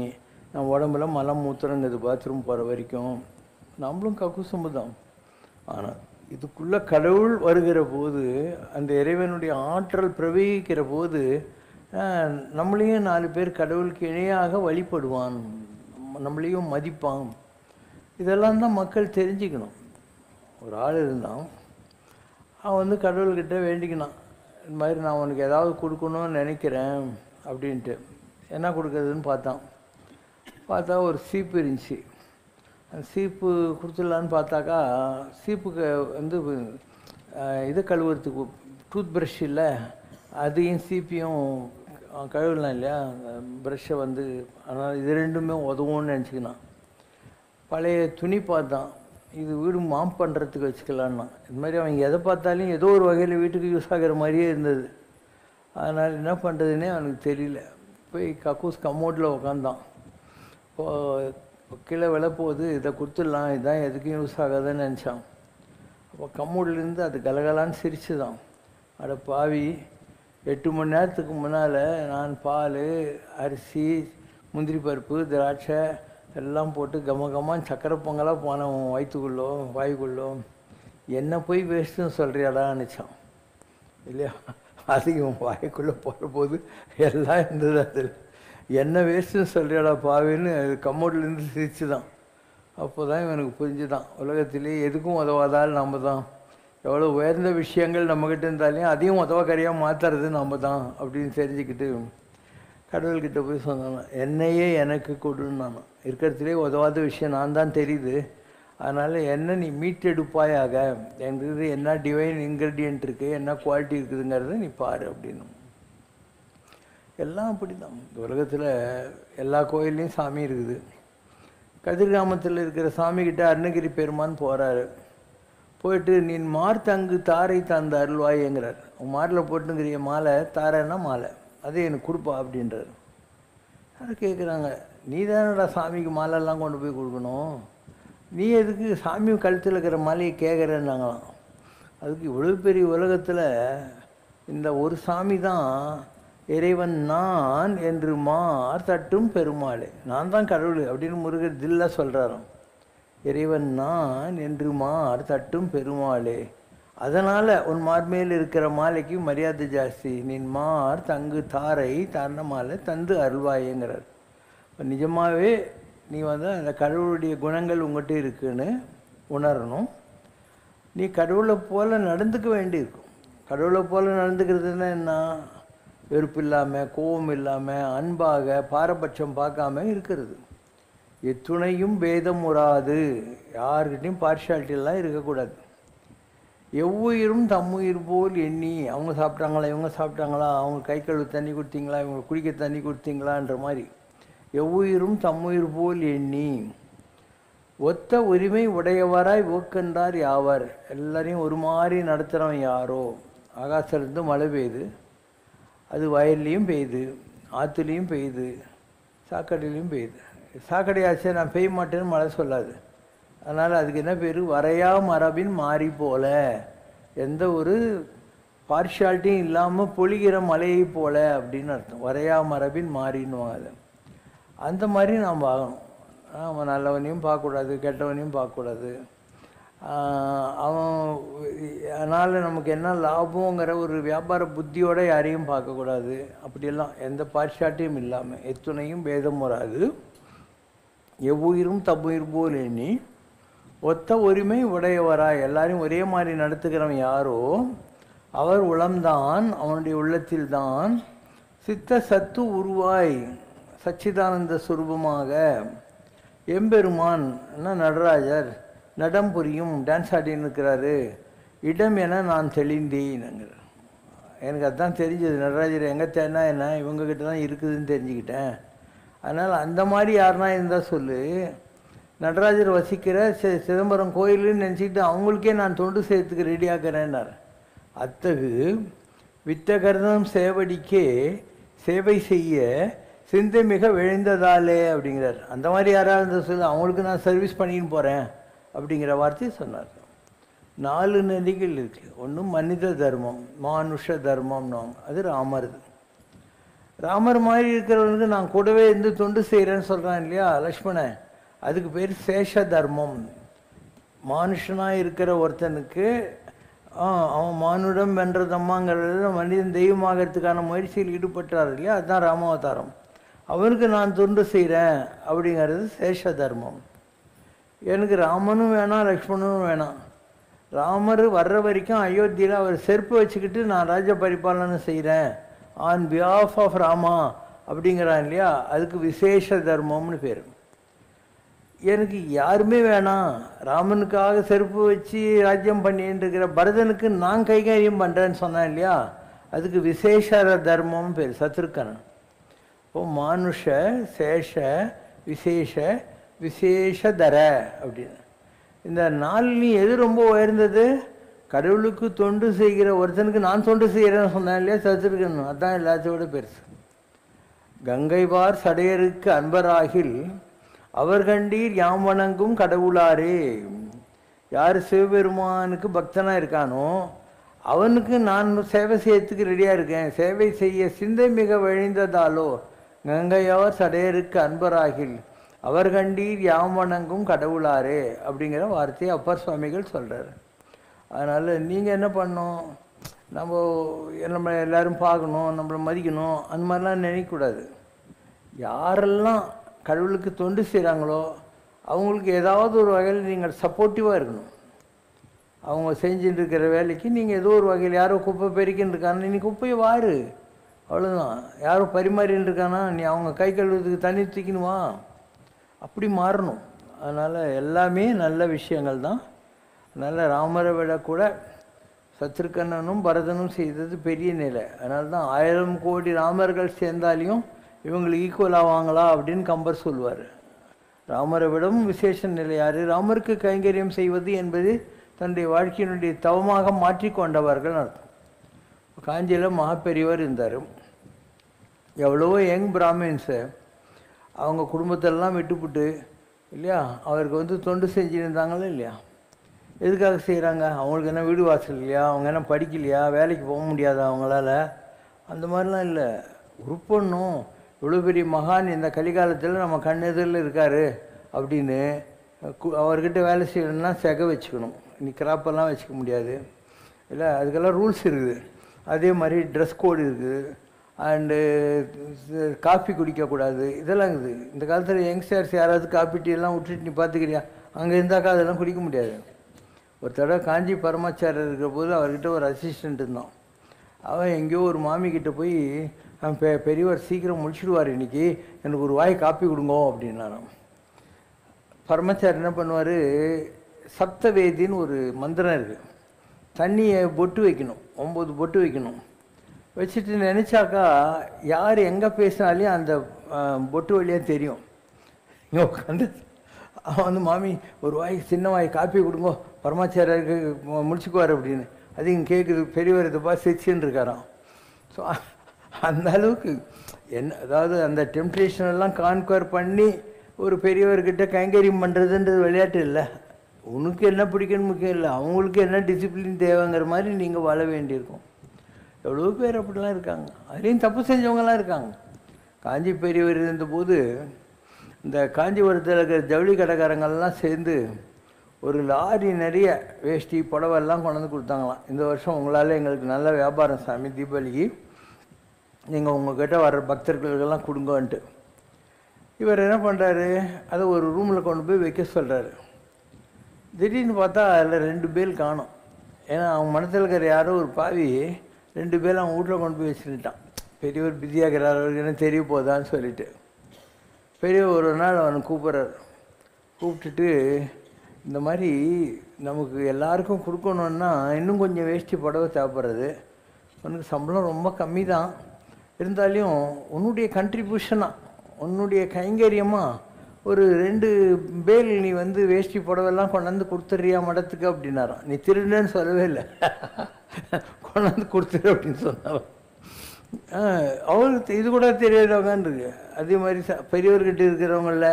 நம்ம உடம்புல மலம் மூத்திரங்கிறது பாத்ரூம் போகிற வரைக்கும் நம்மளும் கக்கு சொம்பு தான். ஆனால் இதுக்குள்ளே கடவுள் வருகிற போது, அந்த இறைவனுடைய ஆற்றல் பிரவகிக்கிற போது நம்மளையும் 4 பேர் கடவுளுக்கு இணையாக வழிபடுவான், நம்மளையும் மதிப்பான். இதெல்லாம் தான் மக்கள் தெரிஞ்சுக்கணும். ஒரு ஆள் இருந்தான், அவன் வந்து கடவுள்கிட்ட வேண்டிக்கினான், இந்த மாதிரி நான் உனக்கு ஏதாவது கொடுக்கணும்னு நினைக்கிறேன் அப்படின்ட்டு. என்ன கொடுக்குறதுன்னு பார்த்தா ஒரு சீப்பு இருந்துச்சு. அந்த சீப்பு கொடுத்துடலான்னு பார்த்தாக்கா, சீப்புக்கு வந்து இது கழுவுறதுக்கு டூத் ப்ரஷ் இல்லை, அதையும் சீப்பையும் கழுவலாம் இல்லையா ப்ரஷ்ஷை வந்து. ஆனால் இது ரெண்டுமே உதவும்னு நினச்சிக்கினான். பழைய துணி பார்த்தான், இது வீடு மாப் பண்ணுறதுக்கு வச்சுக்கலான்னா. இது மாதிரி அவங்க எதை பார்த்தாலும் ஏதோ ஒரு வகையில் வீட்டுக்கு யூஸ் ஆகிற மாதிரியே இருந்தது. அதனால் என்ன பண்ணுறதுன்னே அவனுக்கு தெரியல. போய் கக்கூஸ் கம்மோட்டில் உக்காந்தான். இப்போது கீழே விழப்போகுது, இதை கொடுத்துடலாம், இதுதான் எதுக்கும் யூஸ் ஆகாதுன்னு நினச்சான். அப்போ கம்மோட்லேருந்து அது கலகலான்னு சிரிச்சு தான், அட பாவி, 8 மணி நேரத்துக்கு முன்னால் நான் பால், அரிசி, முந்திரி பருப்பு, திராட்சை எல்லாம் போட்டு கமகமான்னு சக்கரை பொங்கலாக போனேன் உன் வயிற்றுக்குள்ளோ வாய்க்குள்ளோ, என்ன போய் வேஸ்ட்டுன்னு சொல்கிறியாடான்னு நினச்சான் இல்லையா. அதிகம் வாய்க்குள்ளே போகிற போது எல்லாம் இருந்தது. அதில் என்ன வேஸ்ட்டுன்னு சொல்கிறியாடா பாவின்னு கம்மோட்லேருந்து சிரிச்சு தான். அப்போ தான் இவனுக்கு புரிஞ்சுதான், உலகத்திலே எதுக்கும் உதவாதால் நம்ம தான். எவ்வளோ உயர்ந்த விஷயங்கள் நம்மக்கிட்ட இருந்தாலையும் அதையும் உதவக்கரையாக மாற்றுறது நம்ம தான் அப்படின்னு தெரிஞ்சுக்கிட்டு கடவுள்கிட்ட போய் சொன்னான், என்னையே எனக்கு கொடுன்னு. நான் இருக்கிறதுலே உதவாத விஷயம் நான் தான் தெரியுது, அதனால் என்ன நீ மீட்டெடுப்பாயாக, என்கிறது என்ன டிவைன் இன்க்ரீடியன்ட் இருக்குது, என்ன குவாலிட்டி இருக்குதுங்கிறத நீ பாரு அப்படின்னு. எல்லாம் அப்படி தான். உலகத்தில் எல்லா கோயில்லையும் சாமி இருக்குது. கதிர்காமத்தில் இருக்கிற சாமிக்கிட்ட அருணகிரி பெருமான் போகிறாரு. போயிட்டு நீ மார்த்தங்கு தாரை தந்த அருள்வாய்ங்கிறார். மாரில் போட்டுங்கிறிய மாலை, தாரைன்னா மாலை, அதே எனக்கு கொடுப்பா அப்படின்றார். அதை கேட்குறாங்க, நீ தானடா சாமிக்கு மாலைலாம் கொண்டு போய் கொடுக்கணும், நீ எதுக்கு சாமி கழுத்தில் இருக்கிற மாலையை கேட்குறேன்னாங்களாம். அதுக்கு இவ்வளோ பெரிய உலகத்தில் இந்த ஒரு சாமி தான் இறைவன் நான் என்று மார் தட்டும் பெருமாளே, நான் தான் கடவுள் அப்படின்னு முருகர் தில்லா சொல்கிறாராம். இறைவன் நான் என்று மார் தட்டும் பெருமாளே, அதனால் உன் மார்மேல் இருக்கிற மாலைக்கு மரியாதை ஜாஸ்தி, நின் மார் தங்கு தாரை தரண மாலை தந்து அருள்வாயேங்கிறார். நிஜமாகவே நீ வந்து அந்த கடவுளுடைய குணங்கள் உங்கள்கிட்ட இருக்குன்னு உணரணும். நீ கடவுளை போல் நடந்துக்க வேண்டியிருக்கும். கடவுளை போல் நடந்துக்கிறதுனா என்ன, வெறுப்பு இல்லாமல், கோபம் இல்லாமல், அன்பாக, பாரபட்சம் பார்க்காம இருக்கிறது. எத்துணையும் பேதம் உறாது, யார்கிட்டையும் பார்ஷாலிட்டியெல்லாம் இருக்கக்கூடாது. எவ்வுயிரும் தம்முயிர் போல் எண்ணி, அவங்க சாப்பிட்டாங்களா, இவங்க சாப்பிட்டாங்களா, அவங்க கை கழுவு தண்ணி கொடுத்தீங்களா, இவங்க குடிக்க தண்ணி கொடுத்தீங்களான்ற மாதிரி எவ்வுயிரும் தம்முயிர் போல் எண்ணி ஒத்த உரிமை உடையவராய் ஓக்கென்றார் யாவர். எல்லாரையும் ஒரு மாதிரி நடத்துகிறவன் யாரோ. ஆகாசத்துலேருந்து மழை பெய்யுது, அது வயல்லையும் பெய்யுது, ஆற்றுலையும் பெய்யுது, சாக்கடையிலையும் பெய்யுது. சாக்கடையாச்சே நான் பெய்ய மாட்டேன்னு மழை சொல்லாது. அதனால் அதுக்கு என்ன பேர்? வரையா மரபின் மாறி போல, எந்த ஒரு பார்ஷியாலிட்டியும் இல்லாமல் பொழிகிற மலையை போல அப்படின்னு அர்த்தம். வரையா மரபின் மாறின்னுவாங்க. அந்த மாதிரி நாம் ஆகணும். அவன் நல்லவனையும் பார்க்கக்கூடாது, கெட்டவனையும் பார்க்கக்கூடாது. அவன் அதனால் நமக்கு என்ன லாபங்கிற ஒரு வியாபார புத்தியோடு யாரையும் பார்க்கக்கூடாது. அப்படியெல்லாம் எந்த பார்ஷியாலிட்டியும் இல்லாமல் எத்துணையும் பேதம் வராது. எவ்வுயிரும் தம்முயிர் போல் எண்ணி ஒத்த உரிமை உடையவராய், எல்லாரையும் ஒரே மாதிரி நடத்துகிறவன் யாரோ அவர் உளம்தான், அவனுடைய உள்ளத்தில்தான் சித்த சத்து உருவாய் சச்சிதானந்த சுரூபமாக எம்பெருமான் நடராஜர் நடம் புரியும், டான்ஸ் ஆடின்னு இருக்கிறாரு. இடம் என நான் தெளிந்தேன்ங்கிற, எனக்கு அதுதான் தெரிஞ்சது. நடராஜர் எங்கே தேடினா என்ன, இவங்ககிட்ட தான் இருக்குதுன்னு தெரிஞ்சுக்கிட்டேன். அதனால் அந்த மாதிரி யாருனா இருந்தால் சொல்லு. நடராஜர் வசிக்கிற சிதம்பரம் கோயிலுன்னு நினச்சிக்கிட்டு அவங்களுக்கே நான் தொண்டு செய்யறதுக்கு ரெடியாகிறேன்னார். அத்தகு வித்தகர்தம் சேவடிக்கே சேவை செய்ய சிந்தை மிக விழைந்ததாலே அப்படிங்கிறார். அந்த மாதிரி யாராவது இருந்தால் சொல்லு, அவங்களுக்கு நான் சர்வீஸ் பண்ணின்னு போகிறேன் அப்படிங்கிற வார்த்தையை சொன்னார். 4 நதிகள் இருக்குது. ஒன்று மனித தர்மம், மானுஷ தர்மம்னு, அது ராமர். ராமர் மாதிரி இருக்கிறவனுக்கு நான் கூடவே இருந்து தொண்டு செய்கிறேன்னு சொல்கிறான் இல்லையா லக்ஷ்மணன், அதுக்கு பேர் சேஷ தர்மம். மானுஷனாக இருக்கிற ஒருத்தனுக்கு அவன் மானுடம் வென்றதம்மாங்கிறத மனிதன் தெய்வமாகறதுக்கான முயற்சியில் ஈடுபட்டார் இல்லையா, அதுதான் ராமாவதாரம். அவனுக்கு நான் தொண்டு செய்கிறேன் அப்படிங்கிறது சேஷ தர்மம். எனக்கு ராமனும் வேணாம், லக்ஷ்மணனும் வேணாம். ராமர் வர்ற வரைக்கும் அயோத்தியில் அவர் செருப்பு வச்சுக்கிட்டு நான் ராஜ பரிபாலனை செய்கிறேன் ஆன் பிஹாஃப் ஆஃப் ராமா அப்படிங்கிறான் இல்லையா, அதுக்கு விசேஷ தர்மம்னு பேர். எனக்கு யாருமே வேணாம், ராமனுக்காக செருப்பு வச்சு ராஜ்யம் பண்ணிட்டு இருக்கிற பரதனுக்கு நான் கைகாரியம் பண்ணுறேன்னு சொன்னேன் இல்லையா, அதுக்கு விசேஷ தர்மம்னு பேர், சத்ருக்கன். இப்போ மானுஷ சேஷ விசேஷ விசேஷதர அப்படின்னு இந்த 4 எது ரொம்ப உயர்ந்தது? கடவுளுக்கு தொண்டு செய்கிற ஒருத்தனுக்கு நான் தொண்டு செய்கிறேன்னு சொன்னேன் இல்லையா, சத்ருக்கன். அதுதான் எல்லாத்தையோட பெருசு. கங்கைவார் சடையருக்கு அன்பராகில் அவர் கண்டீர் யாம் வணங்கும் கடவுளாரே. யார் சிவபெருமானுக்கு பக்தனாக இருக்கானோ அவனுக்கு நான் சேவை செய்யறதுக்கு ரெடியாக இருக்கேன். சேவை செய்ய சிந்தை மிக விழைந்ததாலோ கங்கையார் சடையருக்கு அன்பராகில் அவர் கண்டீர் யாம் வணங்கும் கடவுளாரே அப்படிங்கிற வார்த்தையை அப்பர் சுவாமிகள் சொல்கிறார். அதனால் நீங்கள் என்ன பண்ணணும், நம்ம எல்லோரும் பார்க்கணும், நம்மளை மதிக்கணும், அந்த மாதிரிலாம் நினைக்கக்கூடாது. யாரெல்லாம் கடவுளுக்கு தொண்டு செய்கிறாங்களோ அவங்களுக்கு ஏதாவது ஒரு வகையில் நீங்கள் சப்போர்ட்டிவாக இருக்கணும். அவங்க செஞ்சுட்டு இருக்கிற வேலைக்கு நீங்கள் ஏதோ ஒரு வகையில், யாரோ குப்பை பெருக்கின்னு இருக்காங்க, நீ குப்பையை வாரு, அவ்வளோதான். யாரோ பரிமாறின்னு இருக்கானா, நீ அவங்க கை கழுவுறதுக்கு தண்ணி தூக்கினுவா, அப்படி மாறணும். அதனால் எல்லாமே நல்ல விஷயங்கள் தான். அதனால் ராமரை விட கூட சத்ருக்கண்ணனும் பரதனும் செய்தது பெரிய நிலை. அதனால தான் 1000 கோடி ராமர்கள் சேர்ந்தாலையும் இவங்களுக்கு ஈக்குவல் ஆவாங்களா அப்படின்னு கம்பர் சொல்வார். ராமரை விடவும் விசேஷ நிலை யார்? ராமருக்கு கைங்கரியம் செய்வது என்பது தன்னுடைய வாழ்க்கையினுடைய தவமாக மாற்றிக்கொண்டவர்கள் அர்த்தம். காஞ்சியில் மகாபெரியவர் இருந்தார். எவ்வளவோ யங் பிராமின்ஸு அவங்க குடும்பத்தெல்லாம் விட்டுப்புட்டு இல்லையா அவருக்கு தொண்டு செஞ்சுருந்தாங்களே இல்லையா. எதுக்காக செய்கிறாங்க? அவங்களுக்கு என்ன வீடு வாசல் இல்லையா, அவங்க என்ன படிக்கலையா, வேலைக்கு போக முடியாதா அவங்களால? அந்த மாதிரிலாம் இல்லை. உருப்பண்ணும், இவ்வளோ பெரிய மகான் இந்த கலிகாலத்தில் நம்ம கண்ணெதிரில் இருக்கார் அப்படின்னு அவர்கிட்ட வேலை செய்யணும்னா செகை வச்சுக்கணும். நீ கிராப்பெல்லாம் வச்சுக்க முடியாது இல்லை, அதுக்கெல்லாம் ரூல்ஸ் இருக்குது. அதே மாதிரி ட்ரெஸ் கோடு இருக்குது. அண்டு காஃபி குடிக்கக்கூடாது, இதெல்லாம் இருக்குது. இந்த காலத்தில் யங்ஸ்டர்ஸ் யாராவது காஃபி டீ எல்லாம் விட்டுட்டு நீ பார்த்துக்கிறியா? அங்கே இருந்தாக்கா அதெல்லாம் குடிக்க முடியாது. ஒரு தடவை காஞ்சி பரமாச்சாரியர் இருக்கிற போது அவர்கிட்ட ஒரு அசிஸ்டண்ட் இருந்தான். அவன் எங்கேயோ ஒரு மாமிக்கிட்ட போய் பெரியவர் சீக்கிரம் முடிச்சுடுவார் இன்றைக்கி, எனக்கு ஒரு வாய் காப்பி கொடுங்கோ அப்படின்னாராம். பரமாச்சாரியர் என்ன பண்ணுவார், சப்தவேதின்னு ஒரு மந்திரம் இருக்குது. தண்ணியை பொட்டு வைக்கணும், 9 பொட்டு வைக்கணும். வச்சுட்டு நினச்சாக்கா யார் எங்கே பேசினாலையும் அந்த பொட்டு வழியாக தெரியும். இங்கே உட்காந்து அவன் வந்து மாமி ஒரு வாய் சின்ன வாய் காப்பி கொடுங்கோ பரமாச்சாரியருக்கு முடிச்சுக்குவார் அப்படின்னு. அது இங்கே கேட்குது, பெரியவர் இதுப்பா சிரிச்சுன்னு இருக்காராம். ஸோ அந்த அளவுக்கு என்ன, அதாவது அந்த டெம்ப்டேஷன் எல்லாம் கான்குவர் பண்ணி ஒரு பெரியவர்கிட்ட கைங்கரியம் பண்ணுறதுன்றது விளையாட்டு இல்லை. உனக்கு என்ன பிடிக்குன்னு முக்கியம் இல்லை, அவங்களுக்கு என்ன டிசிப்ளின் தேவைங்கிற மாதிரி நீங்கள் வாழ வேண்டியிருக்கும். எவ்வளோ பேர் அப்படிலாம் இருக்காங்க, அதுலேயும் தப்பு செஞ்சவங்கலாம் இருக்காங்க. காஞ்சி பெரியவர் இருந்தபோது இந்த காஞ்சிபுரத்தில் இருக்கிற ஜவுளி கடைக்காரங்கள்லாம் சேர்ந்து ஒரு லாரி நிறைய வேஷ்டி புடவெல்லாம் கொண்டு வந்து கொடுத்தாங்களாம். இந்த வருஷம் உங்களால் எங்களுக்கு நல்ல வியாபாரம் சாமி, தீபாவளிக்கு நீங்கள் உங்கள்கிட்ட வர்ற பக்தர்களுக்கெல்லாம் கொடுங்கன்ட்டு. இவர் என்ன பண்ணுறாரு, அதை ஒரு ரூமில் கொண்டு போய் வைக்க சொல்கிறாரு. திடீர்னு பார்த்தா அதில் 2 பேல் காணும். ஏன்னா அவங்க மனத்தில் இருக்கிற யாரோ ஒரு பாவி 2 பேல் அவன் வீட்டில் கொண்டு போய் வச்சுட்டான். பெரியவர் பிஸியாகிறார், அவருக்கு என்ன தெரிய போதான்னு சொல்லிட்டு பெரியவர் ஒரு நாள் அவனை கூப்பிட்றாரு. கூப்பிட்டுட்டு இந்த மாதிரி நமக்கு எல்லாருக்கும் கொடுக்கணுன்னா இன்னும் கொஞ்சம் வேஷ்டி புடவை தேவைப்படுறது, உனக்கு சம்பளம் ரொம்ப கம்மி தான், இருந்தாலும் உன்னுடைய கண்ட்ரிபியூஷனாக உன்னுடைய கைங்கரியமாக ஒரு 2 பேல் நீ வந்து வேஷ்டி புடவெல்லாம் கொண்டாந்து கொடுத்துட்றியா மடத்துக்கு அப்படின்னாராம். நீ திருடுன்னு சொல்லவே இல்லை, கொண்டாந்து கொடுத்துரு அப்படின்னு சொன்னாராம். அவங்களுக்கு இது கூட தெரியாதவங்கன்னு இருக்கு. அதே மாதிரி பெரியவர்கிட்ட இருக்கிறவங்கள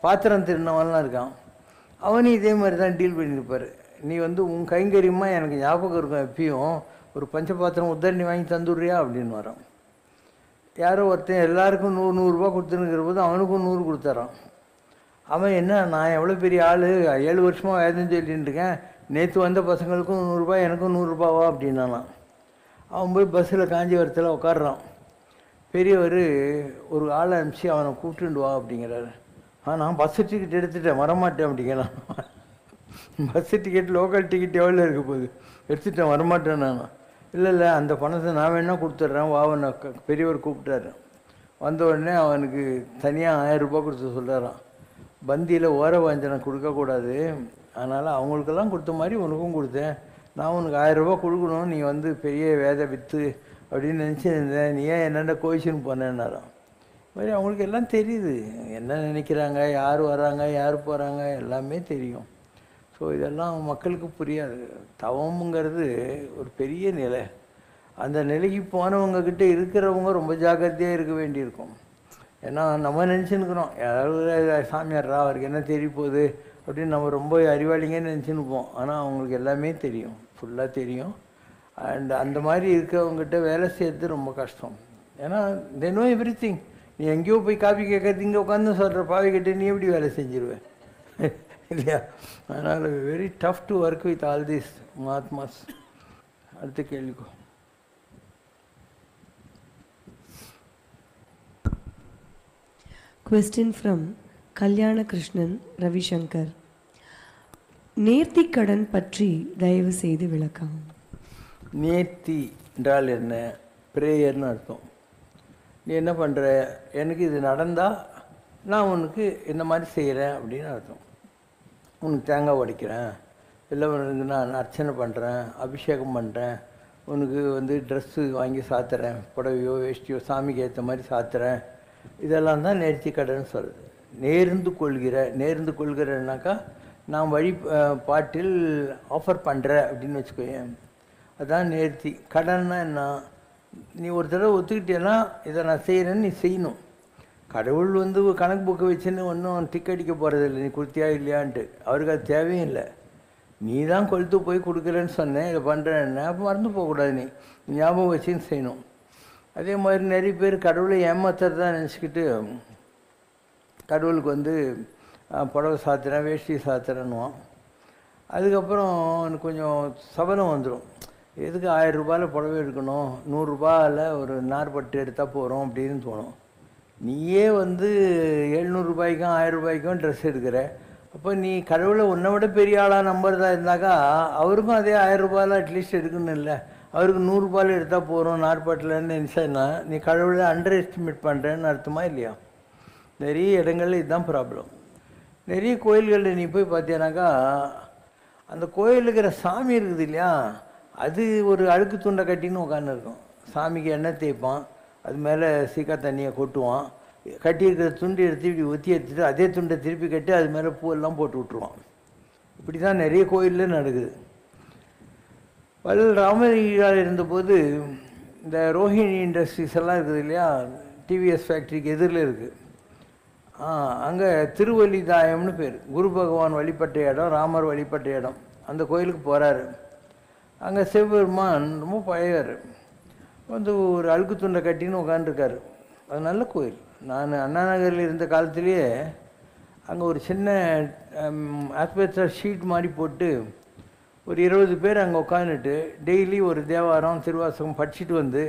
பாத்திரம் திருநவன்லாம் இருக்கான், அவனும் இதே மாதிரி தான் டீல் பண்ணியிருப்பார். நீ வந்து உன் கைங்கரியமாக எனக்கு ஞாபகம் இருக்கும், எப்பயும் ஒரு பஞ்ச பாத்திரம் உத்தரணி வாங்கி தந்துடுறியா அப்படின்னு வரான். யாரோ ஒருத்தன் எல்லாருக்கும் 100 ரூபா கொடுத்துருக்கிற போது அவனுக்கும் 100 கொடுத்துறான். அவன் என்ன, நான் எவ்வளோ பெரிய ஆள், 7 வருஷமாக வேதம் சொல்லிட்டு இருக்கேன், நேற்று வந்த பசங்களுக்கும் 100 ரூபாய் எனக்கும் 100 ரூபாவா அப்படின்னானான். அவன் போய் பஸ்ஸில் காஞ்சிபுரத்தில் உட்காடுறான். பெரியவர் ஒரு ஆளை அனுப்பிச்சு அவனை கூப்பிட்டுண்டு வா அப்படிங்கிறாரு. நான் பஸ் டிக்கெட் எடுத்துட்டேன் வரமாட்டேன் அப்படிங்கிறான். பஸ்ஸு டிக்கெட் லோக்கல் டிக்கெட் எவ்வளோ இருக்க போகுது, எடுத்துட்டேன் வரமாட்டேன் நான். இல்லை அந்த பணத்தை நான் வேணா கொடுத்துட்றேன் வாவனை பெரியவர் கூப்பிட்டாரு. வந்த உடனே அவனுக்கு தனியாக 1000 ரூபா கொடுத்து சொல்கிறாரான். பந்தியில் ஓர வாஞ்சனை கொடுக்கக்கூடாது, அதனால் அவங்களுக்கெல்லாம் கொடுத்த மாதிரி உனக்கும் கொடுத்தேன், நான் உனக்கு 1000 ரூபா கொடுக்கணும், நீ வந்து பெரிய வேத வித்து அப்படின்னு நினச்சிருந்தேன், நீ ஏன் என்னென்ன கோயிச்சுன்னு போனேன்னாராம். மாதிரி அவங்களுக்கு எல்லாம் தெரியுது, என்ன நினைக்கிறாங்க, யார் வராங்க யார் போகிறாங்க எல்லாமே தெரியும். ஸோ இதெல்லாம் மக்களுக்கு புரியாது. தவம்ங்கிறது ஒரு பெரிய நிலை. அந்த நிலைக்கு போனவங்கக்கிட்ட இருக்கிறவங்க ரொம்ப ஜாக்கிரதையாக இருக்க வேண்டியிருக்கும். ஏன்னா நம்ம நினச்சின்னுக்கிறோம் யாராவது சாமியார்ரா அவருக்கு என்ன தெரிய போகுது அப்படின்னு நம்ம ரொம்ப அறிவாளிங்கன்னு நினச்சின்னுப்போம். ஆனால் அவங்களுக்கு எல்லாமே தெரியும், ஃபுல்லாக தெரியும். அண்ட் அந்த மாதிரி இருக்கிறவங்ககிட்ட வேலை செய்கிறது ரொம்ப கஷ்டம். ஏன்னா they know everything. நீ எங்கேயோ போய் காப்பி கேட்கறது இங்கே உட்காந்து சொல்கிற பாவிக்கிட்ட நீ எப்படி வேலை செஞ்சிருவேன் இல்லையா? அதனால் very tough to work with all this மகாத்மாஸ். அடுத்த கேள்விக்கோ. Question from Kalyana Krishnan Ravishankar. நேர்த்திக் கடன் பற்றி தயவு செய்து விளக்கவும். நேர்த்தி என்றால் என்ன? ப்ரேயர்னு அர்த்தம். நீ என்ன பண்ணுற, எனக்கு இது நடந்தால் நான் உனக்கு இந்த மாதிரி செய்கிறேன் அப்படின்னு அர்த்தம். உனக்கு தேங்காய் உடைக்கிறேன், இல்லை உனக்கு நான் அர்ச்சனை பண்ணுறேன், அபிஷேகம் பண்ணுறேன், உனக்கு வந்து ட்ரெஸ்ஸு வாங்கி சாத்துறேன், புடவையோ வேஷ்டியோ சாமிக்கு ஏற்ற மாதிரி சாத்துறேன், இதெல்லாம் தான் நேர்த்தி கடன் சொல்கிறது. நேர்ந்து கொள்கிறேன்னாக்கா நான் வழி பாட்டில் ஆஃபர் பண்ணுறேன் அப்படின்னு வச்சுக்கோயேன், அதுதான் நேர்த்தி. கடன்னா என்ன, நீ ஒரு தடவை ஒத்துக்கிட்டேன்னா இதை நான் செய்கிறேன்னு நீ செய்யணும். கடவுள் வந்து கணக்கு புக்கை வச்சுன்னு ஒன்றும் டிக் அடிக்க போகிறதில்லை நீ கொடுத்தியா இல்லையான்ட்டு, அவருக்கு அது தேவையும் இல்லை. நீ தான் கொளுத்து போய் கொடுக்குறேன்னு சொன்னேன், இதை பண்ணுறேன்னு, அப்போ மறந்து போகக்கூடாது, நீ ஞாபகம் வச்சுன்னு செய்யணும். அதே மாதிரி நிறைய பேர் கடவுளை ஏமாத்துறதா நினச்சிக்கிட்டு கடவுளுக்கு வந்து புடவை சாத்துறேன் வேஷ்டி சாத்துறேன்னுவான். அதுக்கப்புறம் அவனுக்கு கொஞ்சம் சபலம் வந்துடும். எதுக்கு 1000 ரூபாயில் புடவை எடுக்கணும், 100 ரூபாயில் ஒரு நார்பட்டு எடுத்தால் போகிறோம் அப்படின்னு தோணும். நீயே வந்து 700 ரூபாய்க்கும் 1000 ரூபாய்க்கும் ட்ரெஸ் எடுக்கிற, அப்போ நீ கடவுளை உன்னை விட பெரிய ஆளாக நம்புறதா இருந்தாக்கா அவருக்கும் அதே 1000 ரூபாயில் அட்லீஸ்ட் எடுக்கணும் இல்லை, அவருக்கு 100 ரூபாயில் எடுத்தால் போகிறோம் நார்பட்டில்னு நினச்சேன்னா நீ கடவுளை அண்டர் எஸ்டிமேட் பண்ணுறேன்னு அர்த்தமா இல்லையா? நிறைய இடங்களில் இதுதான் ப்ராப்ளம். நிறைய கோயில்களில் நீ போய் பார்த்தீங்கன்னாக்கா அந்த கோயில் இருக்கிற சாமி இருக்குது இல்லையா, அது ஒரு அழுக்கு துண்டை கட்டின்னு உட்காந்துருக்கும். சாமிக்கு எண்ணெய் தேய்ப்பான், அது மேலே சீக்கா தண்ணியை கொட்டுவான், கட்டியிருக்கிற துண்டு எடுத்து இப்படி ஒத்தி எடுத்துட்டு அதே துண்டை திருப்பி கட்டி அது மேலே பூவெல்லாம் போட்டு விட்ருவான். இப்படி தான் நிறைய கோயிலில் நடக்குது. ராமகிரியால் இருந்தபோது இந்த ரோஹிணி இண்டஸ்ட்ரீஸ் எல்லாம் இருக்குது இல்லையா, டிவிஎஸ் ஃபேக்ட்ரிக்கு எதிரில் இருக்குது. அங்கே திருவல்லிதாயம்னு பேர், குரு பகவான் வழிபட்ட இடம், ராமர் வழிபட்ட இடம். அந்த கோயிலுக்கு போகிறாரு. அங்கே சிவபெருமான் ரொம்ப பழையவர், வந்து ஒரு அழுக்கு துண்டை கட்டின்னு உட்காந்துருக்காரு. அது நல்ல கோயில். நான் அண்ணா நகரில் இருந்த காலத்திலேயே அங்கே ஒரு சின்ன ஆஸ்பெஸ்டர் ஷீட் மாதிரி போட்டு ஒரு 20 பேர் அங்கே உட்காந்துட்டு டெய்லி ஒரு தேவாரம் திருவாசகம் படிச்சுட்டு வந்து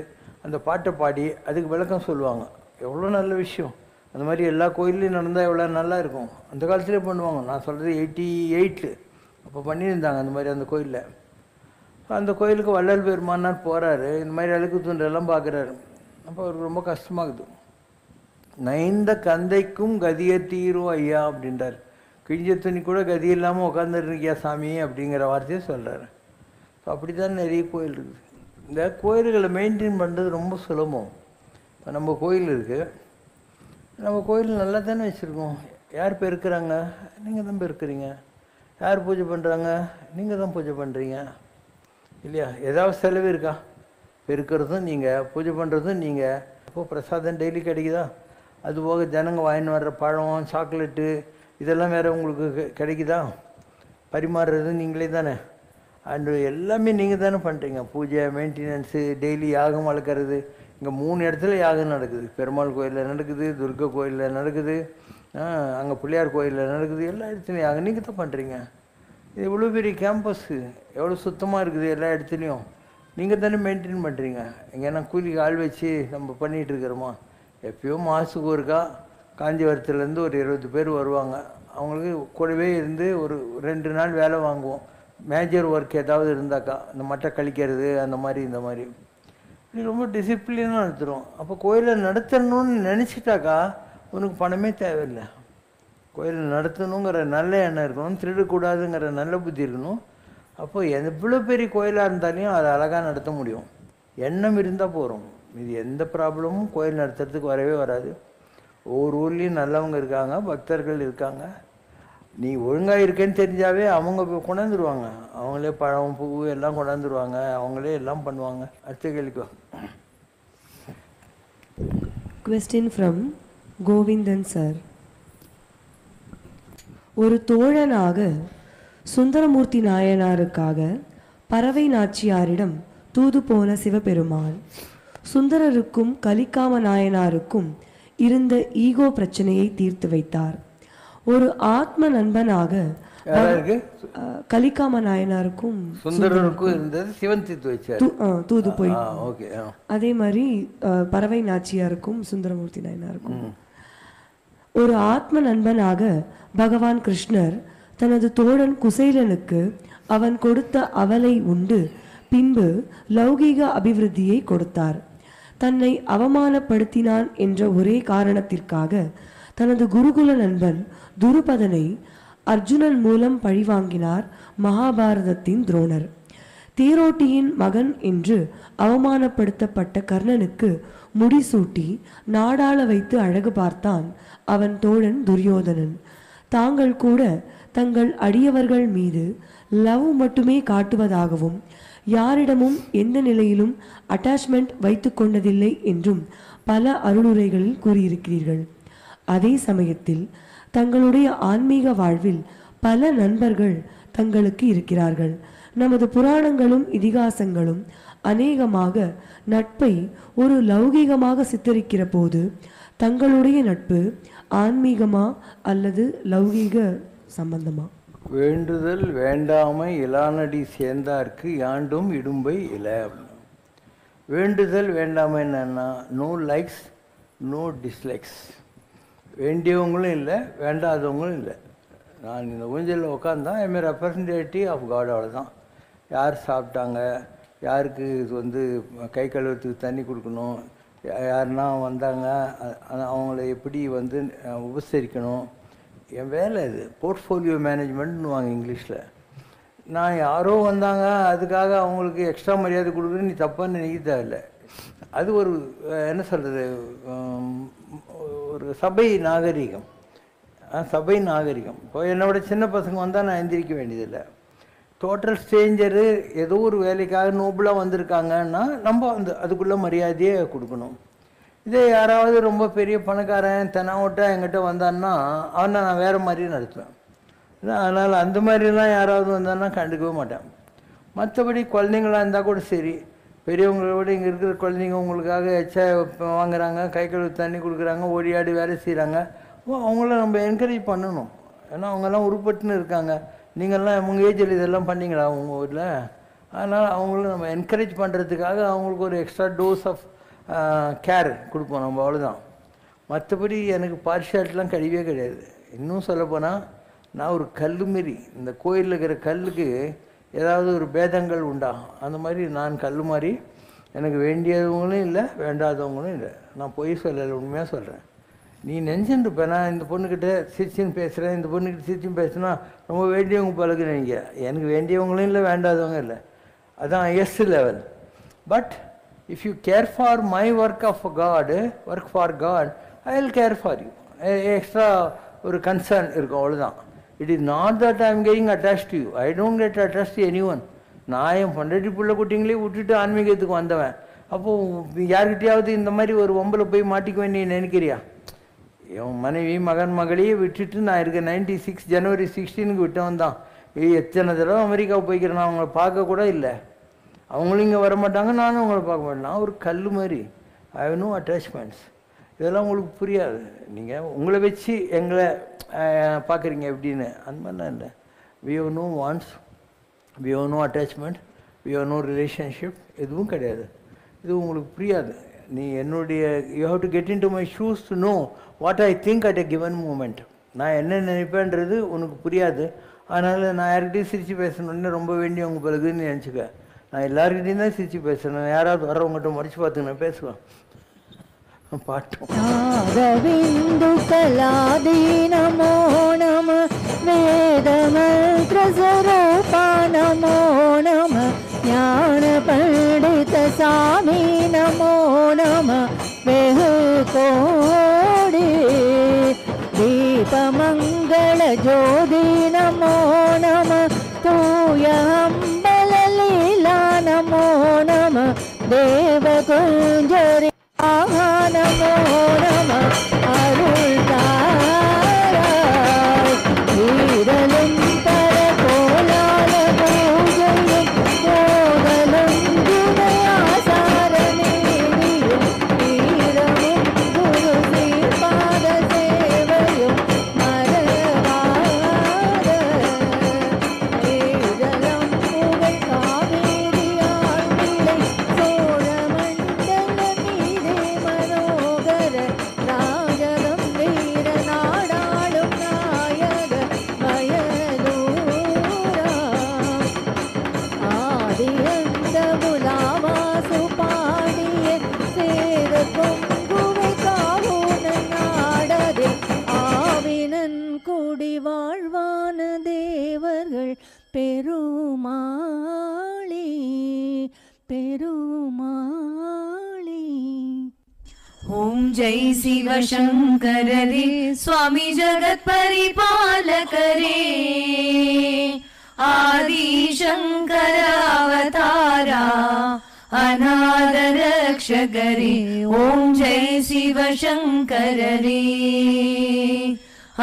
அந்த பாட்டை பாடி அதுக்கு விளக்கம் சொல்லுவாங்க. எவ்வளோ நல்ல விஷயம். அந்த மாதிரி எல்லா கோயில்லையும் நடந்தால் எவ்வளோ நல்லா இருக்கும். அந்த காலத்துலேயே பண்ணுவாங்க. நான் சொல்கிறது 88 அப்போ பண்ணியிருந்தாங்க அந்த மாதிரி அந்த கோயிலில். அந்த கோயிலுக்கு வள்ளல் பெருமானார் போகிறாரு. இந்த மாதிரி அழுக்கு துண்டெல்லாம் பார்க்குறாரு. அப்போ அவருக்கு ரொம்ப கஷ்டமாகுது. நைந்த கந்தைக்கும் கதிய தீரும் ஐயா அப்படின்றார். கிழிஞ்ச துணி கூட கதி இல்லாமல் உட்காந்துருக்கியா சாமி அப்படிங்கிற வார்த்தையை சொல்கிறாரு. ஸோ அப்படி தான் நிறைய கோயில் இருக்குது. இந்த கோயில்களை மெயின்டைன் பண்ணுறது ரொம்ப சுலபம். இப்போ நம்ம கோயில் இருக்குது, நம்ம கோயில் நல்லா தானே வச்சுருக்கோம். யார் பெருக்கிறாங்க? நீங்கள் தான் பெருக்கிறீங்க. யார் பூஜை பண்ணுறாங்க? நீங்கள் தான் பூஜை பண்ணுறீங்க இல்லையா? ஏதாவது செலவு இருக்கா? பெருக்கிறதும் நீங்கள், பூஜை பண்ணுறதும் நீங்கள். அப்போது பிரசாதம் டெய்லி கிடைக்குதா? அதுபோக ஜனங்க வாங்கின்னு வர்ற பழம், சாக்லேட்டு இதெல்லாம் வேறு உங்களுக்கு கிடைக்குதா? பரிமாறுறது நீங்களே தானே. அண்டு எல்லாமே நீங்கள் தானே பண்ணுறீங்க. பூஜை, மெயின்டெனன்ஸு, டெய்லி யாகம் வளர்க்குறது. இங்கே 3 இடத்துல யாகம் நடக்குது. பெருமாள் கோயிலில் நடக்குது, துர்கா கோயிலில் நடக்குது, அங்கே பிள்ளையார் கோயிலில் நடக்குது. எல்லா இடத்துலையும் யாகம் நீங்கள் தான் பண்ணுறீங்க. இது இவ்வளோ பெரிய கேம்பஸ்ஸு, எவ்வளோ சுத்தமாக இருக்குது. எல்லா இடத்துலையும் நீங்கள் தானே மெயின்டைன் பண்ணுறீங்க. எங்கன்னா கூலிக்கு ஆள் வச்சு நம்ம பண்ணிகிட்டு இருக்கிறோமா? எப்பயோ மாதத்துக்கு ஒருக்கா காஞ்சிபுரத்துலேருந்து ஒரு 20 பேர் வருவாங்க. அவங்களுக்கு கூடவே இருந்து ஒரு 2 நாள் வேலை வாங்குவோம். மேஜர் ஒர்க் ஏதாவது இருந்தாக்கா, இந்த மட்டை கழிக்கிறது அந்த மாதிரி இந்த மாதிரி இது ரொம்ப டிசிப்ளினாக நடத்துகிறோம். அப்போ கோயிலை நடத்தணும்னு நினச்சிட்டாக்கா உனக்கு பணமே தேவையில்லை. கோயிலை நடத்தணுங்கிற நல்ல எண்ணம் இருக்கணும், திருடக்கூடாதுங்கிற நல்ல புத்தி இருக்கணும். அப்போ எவ்வளோ பெரிய கோயிலாக இருந்தாலையும் அதை அழகாக நடத்த முடியும். எண்ணம் இருந்தால் போகிறோம். இது எந்த ப்ராப்ளமும் கோயில் நடத்துறதுக்கு வரவே வராது. ஒவ்வொரு ஊர்லேயும் நல்லவங்க இருக்காங்க, பக்தர்கள் இருக்காங்க. நீ ஒழுங்காக இருக்கேன்னு தெரிஞ்சாவே அவங்க கொண்டாந்துருவாங்க. அவங்களே பழம், பூ எல்லாம் கொண்டாந்துருவாங்க. அவங்களே எல்லாம் பண்ணுவாங்க. அடுத்த கேள்விக்கோ. Question from Govindan sir. ஒரு தோழனாக சுந்தரமூர்த்தி நாயனாருக்காக பறவை நாச்சியாரிடம் தூது போன சிவபெருமான் சுந்தரருக்கும் கலிக்காம நாயனாருக்கும் இருந்த ஈகோ பிரச்சனையை தீர்த்து வைத்தார். ஒரு ஆத்ம நண்பனாக கலிக்காம நாயனாருக்கும் சுந்தரருக்கும் இருந்தது சிவன் தீர்த்து வச்சார். தூது போய் ஓகே. அதே மாதிரி பறவை நாச்சியாருக்கும் சுந்தரமூர்த்தி நாயனாருக்கும் ஒரு ஆத்ம நண்பனாக பகவான் கிருஷ்ணர் தனது தோழன் குசேலனுக்கு அவன் கொடுத்த அவலை உண்டு பின்பு லௌகீக அபிவிருத்தியை கொடுத்தார். தன்னை அவமானப்படுத்தினான் என்ற ஒரே காரணத்திற்காக தனது குருகுல நண்பன் துருபதனை அர்ஜுனன் மூலம் பழிவாங்கினார் மகாபாரதத்தின் துரோணர். தேரோட்டியின் மகன் என்று அவமானப்படுத்தப்பட்ட கர்ணனுக்கு முடிசூட்டி நாடாள வைத்து அழகு பார்த்தான் அவன் தோழன் துரியோதனன். தாங்கள் கூட தங்கள் அடியவர்கள் மீது லவ் மட்டுமே காட்டுவதாகவும் யாரிடமும் எந்த நிலையிலும் அட்டாச்மெண்ட் வைத்து கொண்டதில்லை என்றும் பல அருளுரைகளில் கூறியிருக்கிறீர்கள். அதே சமயத்தில் தங்களுடைய ஆன்மீக வாழ்வில் பல நண்பர்கள் தங்களுக்கு இருக்கிறார்கள். நமது புராணங்களும் இதிகாசங்களும் அநேகமாக நட்பை ஒரு லௌகீகமாக சித்தரிக்கிற போது தங்களுடைய நட்பு ஆன்மீகமா அல்லது லௌகீக சம்பந்தமா? வேண்டுதல் வேண்டாமை இலானடி சேர்ந்தார்க்கு யாண்டும் இடும்பை இலை. வேண்டுதல் வேண்டாமை என்னன்னா நோ லைக்ஸ் நோ டிஸ்லைக்ஸ். வேண்டியவங்களும் இல்லை, வேண்டாதவங்களும் இல்லை. நான் இந்த ஊஞ்சலில் உட்காந்தா ஐ ரெப்ரசன்டேட்டிவ் ஆஃப் காட். அவ்வளோதான். யார் சாப்பிட்டாங்க, யாருக்கு கை கழுவுறதுக்கு தண்ணி கொடுக்கணும், யாருன்னா வந்தாங்க அவங்கள எப்படி உபசரிக்கணும், என் வேலை இது. போர்ட்ஃபோலியோ மேனேஜ்மெண்ட்னு வாங்க இங்கிலீஷில். நான் யாரோ வந்தாங்க அதுக்காக அவங்களுக்கு எக்ஸ்ட்ரா மரியாதை கொடுக்குறது நீ தப்பான்னு நினைக்க தேவையில்லை. அது ஒரு என்ன சொல்கிறது, ஒரு சபை நாகரிகம். சபை நாகரிகம். இப்போ என்னோட சின்ன பசங்க வந்தால் நான் எந்திரிக்க வேண்டியதில்லை. டோட்டல் ஸ்ட்ரேஞ்சரு ஏதோ ஒரு வேலைக்காக நோபலாக வந்திருக்காங்கன்னா நம்ம அதுக்குள்ளே மரியாதையே கொடுக்கணும். இதே யாராவது ரொம்ப பெரிய பணக்காரன் தெனாவட்டா என்கிட்ட வந்தான்னா அவனை நான் வேறு மாதிரியே நடத்துவேன். அதனால் அந்த மாதிரிலாம் யாராவது வந்தான்னா கண்டுக்கவே மாட்டேன். மற்றபடி குழந்தைங்களாக இருந்தால் கூட சரி, பெரியவங்களை விட இங்கே இருக்கிற குழந்தைங்க உங்களுக்காக எச்சா வாங்குறாங்க, கை கழுவு தண்ணி கொடுக்குறாங்க, ஓடி ஆடி வேலை செய்கிறாங்க, அவங்கள நம்ம என்கரேஜ் பண்ணணும். ஏன்னா அவங்கெல்லாம் உருப்பட்டுன்னு இருக்காங்க. நீங்கள்லாம் உங்கள் ஏஜில் இதெல்லாம் பண்ணிங்களா உங்கள் ஊரில்? அதனால் அவங்கள நம்ம என்கரேஜ் பண்ணுறதுக்காக அவங்களுக்கு ஒரு எக்ஸ்ட்ரா டோஸ் ஆஃப் கேர் கொடுப்போம் நம்ம, அவ்வளோதான். மற்றபடி எனக்கு பார்ஷியாலிட்டிலாம் கிடையவே கிடையாது. இன்னும் சொல்லப்போனால் நான் ஒரு கல் மாரி. இந்த கோயிலில் இருக்கிற கல்லுக்கு ஏதாவது ஒரு பேதங்கள் உண்டா, அந்த மாதிரி நான் கல் மாதிரி. எனக்கு வேண்டியவங்களும் இல்லை, வேண்டாதவங்களும் இல்லை. நான் பொய் சொல்லலை, உண்மையாக சொல்கிறேன். நீ நினச்சிட்டுருப்ப நான் இந்த பொண்ணுக்கிட்ட சிரிச்சின்னு பேசுகிறேன், இந்த பொண்ணுக்கிட்ட சிரிச்சின்னு பேசுனா ரொம்ப வேண்டியவங்க பழகுறீங்க. எனக்கு வேண்டியவங்களும் இல்லை, வேண்டாதவங்க இல்லை. அதுதான் highest level. But if you care for my work for God, I will care for you. Extra ஒரு கன்சர்ன் இருக்கும், அவ்வளோதான். It is not that I am getting attach to you. I don't get attach to any one. நான் என் பொண்டாட்டி பிள்ளை குட்டிங்களே விட்டுட்டு ஆன்மீகத்துக்கு வந்தவன். அப்போது யார்கிட்டையாவது இந்த மாதிரி ஒரு ஒம்பளை போய் மாட்டிக்குவேன் நீ நினைக்கிறியா? என் மனைவி மகளையே விட்டுட்டு நான் இருக்கேன். 96 ஜனவரி 16 விட்டவன் தான். எத்தனை தடவை அமெரிக்காவை போய்க்கிறேன். நான் அவங்கள பார்க்க கூட இல்லை. அவங்களும் இங்கே வரமாட்டாங்க, நானும் அவங்கள பார்க்க மாட்டேன். நான் ஒரு கல் மாதிரி. I have no attachments. இதெல்லாம் உங்களுக்கு புரியாது. நீங்கள் உங்களை வச்சு எங்களை பார்க்குறீங்க எப்படின்னு, அந்த மாதிரிலாம் இல்லை. We have no wants, we have no attachment, we have no relationship, எதுவும் கிடையாது. இது உங்களுக்கு புரியாது. நீ என்னுடைய you have to get into my shoes to know what I think at a given moment. நான் என்ன நினைப்பேன்றது உனக்கு புரியாது. அதனால் நான் யார்கிட்டையும் சிரித்து பேசணுன்னு ரொம்ப வேண்டியவங்க பிறகுன்னு நினச்சிக்க. நான் எல்லாருக்கிட்டையும் தான் சிரித்து பேசுகிறேன். யாராவது வர்றவங்ககிட்ட முடிச்சு பார்த்து நான் பேசுவேன். பாட்டும் நாகவிந்து கலாதீனமோ நம வேதமந்திரஸ்வரூபா நமோ நம ஞான பண்டித சாமி நமோ நம வெகு கோடி தீபமங்கள ஜோதி நமோ நம தூய அம்பலலீலா நமோ நம தேவ குஞ்சரி நமோ நம அருள் தாராய் வீரலும் பர கோலால பூஜையும் கோவலும் துணையாசார நீதியும் வீரமும் குரு சீர்பாத சேவையும் மறவாத வீரலம் புகழ் காவேரியாள் விளை சோழ மண்டல மீதே மனோகர ராஜகம் வீர நாடாளும் நாயக மயலூரா ஆதியந்த முலாவாசு பாடிய சேர பொங்குவை காவுனன் நாடதே ஆவினன் குடி வாழ்வான தேவர்கள் பெருமாளே பெருமாளே. ஓம் ஜெய் சிவசங்கரரே சுவாமி ஜகத் பரிபாலகரே ஆதி சங்கர அவதாரா அநாத ரக்ஷகரே. ஓம் ஜெய் சிவசங்கரரே.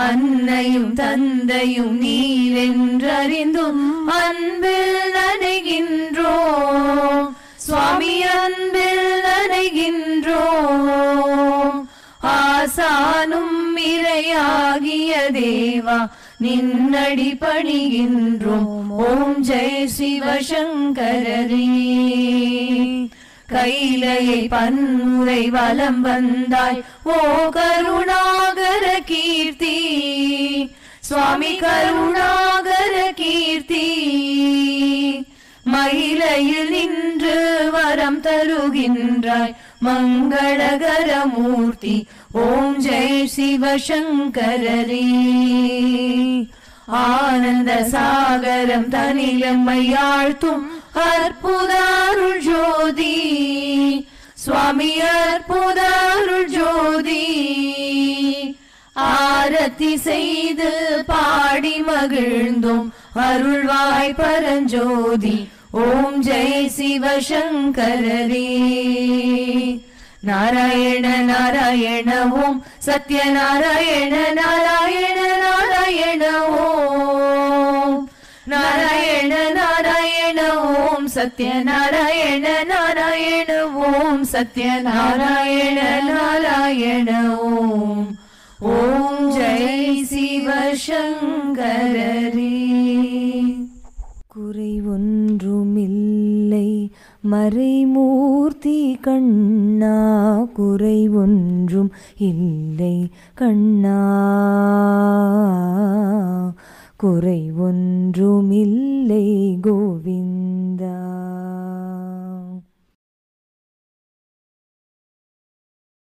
அன்னையும் தந்தையும் நீரென்றறிந்தும் அன்பில் நனைகின்றோம் சுவாமி, அன்பில் நனைகின்றோம். ஆசானும் இறையாகிய தேவா நின்னடி பணிகின்றோம். ஓம் ஜெய் சிவசங்கரரே. கைலையை பன்முறை வலம் வந்தாய் ஓ கருணாகர கீர்த்தி சுவாமி, கருணாகர கீர்த்தி. மயிலையில் நின்று வரம் தருகின்றாய் மங்களகர மூர்த்தி. ஓம் ஜெய் சிவசங்கரரே. ஆனந்த சாகரம் தனிலம்மையாழ்த்தும் அற்புத அருள் ஜோதி சுவாமி அற்புத அருள் ஜோதி ஆரத்தி செய்து பாடி மகிழ்ந்தோம் அருள்வாய் பரஞ்சோதி ஓம் ஜெய் சிவசங்கரரே நாராயண நாராயண ஓம் சத்யநாராயண நாராயண நாராயண ஓம் நாராயண நாராயண ஓம் சத்யநாராயண நாராயண ஓம் சத்யநாராயண நாராயண ஓம் ஓம் ஜெய் சிவசங்கரரே. குறை ஒன்றுமில்லை மறைமூர்த்தி கண்ணா, குறை ஒன்றும் இல்லை கண்ணா, குறை ஒன்றுமில்லை கோவிந்தா.